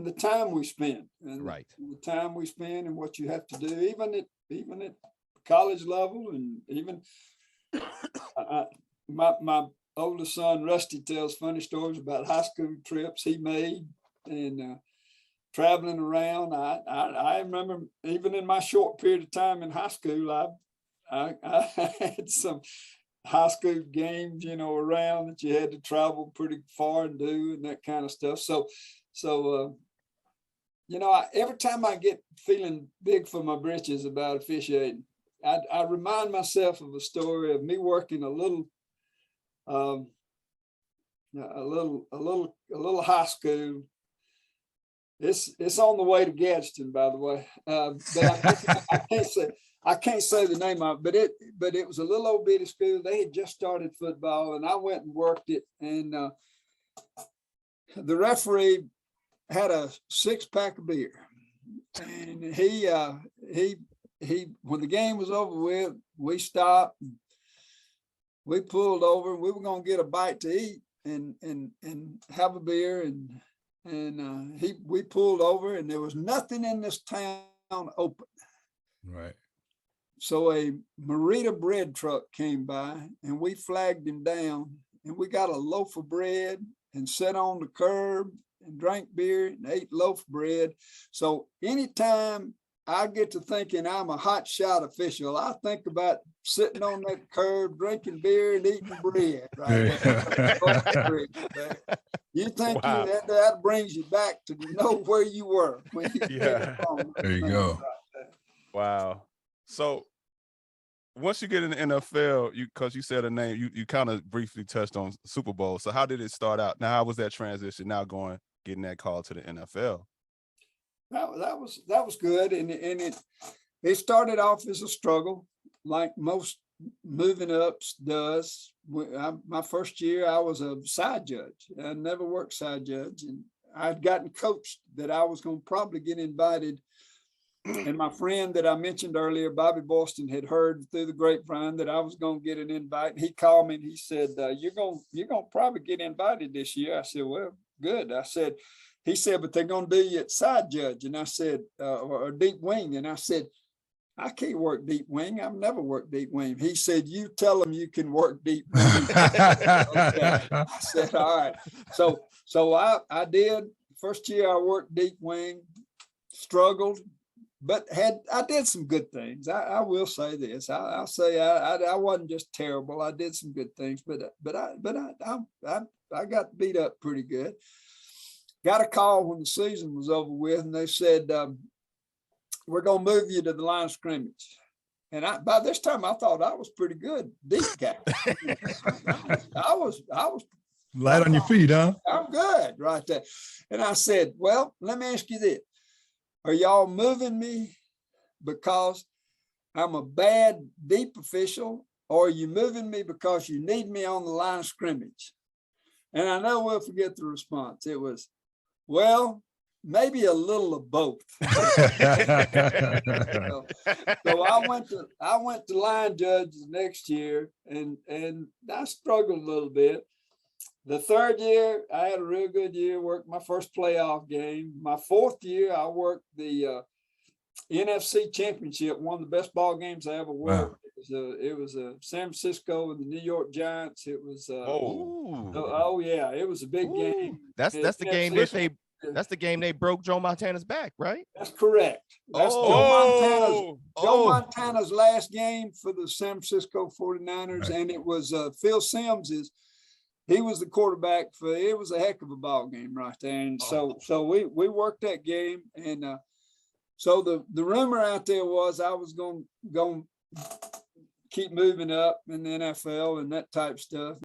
the time we spend, and Right. the time we spend, and what you have to do, even at college level, and even my oldest son Rusty tells funny stories about high school trips he made and traveling around. I remember even in my short period of time in high school, I had some high school games, around that you had to travel pretty far and do and that kind of stuff. So every time I get feeling big for my britches about officiating, I remind myself of a story of me working a little high school. It's on the way to Gadsden, by the way. But I can't say the name of it, but it was a little old bitty school. They had just started football, and I went and worked it. And the referee had a 6-pack of beer, and he when the game was over with, we stopped. We pulled over. We were gonna get a bite to eat and have a beer, and we pulled over, and there was nothing in this town open. Right. So a Merita bread truck came by, and we flagged him down, and we got a loaf of bread and sat on the curb and drank beer and ate loaf of bread. So anytime I get to thinking I'm a hot shot official, I think about sitting on that curb, drinking beer and eating bread. Right. You think Wow. that brings you back to know where you were when you Yeah. There you go. Right. Wow. So once you get in the NFL, because you said a name, you kind of briefly touched on Super Bowl. So how did it start out? Now, how was that transition? Now getting that call to the NFL? That was good, and it started off as a struggle, like most moving ups does. My first year, I was a side judge. I never worked side judge, and I'd gotten coached that I was going to probably get invited. And my friend that I mentioned earlier, Bobby Boston, had heard through the grapevine that I was going to get an invite. And he called me and he said, "You're going to probably get invited this year." I said, "Well, good." He said, "But they're going to do you at side judge." And I said, or deep wing. And I said, "I can't work deep wing. I've never worked deep wing." He said, "You tell them you can work deep wing." Okay. I said, "All right." So I did. First year I worked deep wing, struggled, but I did some good things. I will say this. I'll say I wasn't just terrible. I did some good things, but I got beat up pretty good. Got a call when the season was over with, and they said, "We're gonna move you to the line of scrimmage." And by this time I thought I was pretty good deep guy. I was Light on your feet, huh? I'm good right there. And I said, "Well, let me ask you this. Are y'all moving me because I'm a bad deep official, or are you moving me because you need me on the line of scrimmage?" And I know we'll forget the response. It was, "Well, maybe a little of both." So I went to line judge the next year, and I struggled a little bit. The third year, I had a real good year, worked my first playoff game. My fourth year, I worked the NFC Championship, one of the best ball games I ever worked. Wow. It was San Francisco and the New York Giants. It was oh yeah, it was a big game. That's the game that's the game they broke Joe Montana's back, right? That's correct. That's Joe Montana's last game for the San Francisco 49ers, right. And it was Phil Simms' he was the quarterback for it. It was a heck of a ball game right there. And so we worked that game. And so the rumor out there was I was going to keep moving up in the NFL and that type stuff.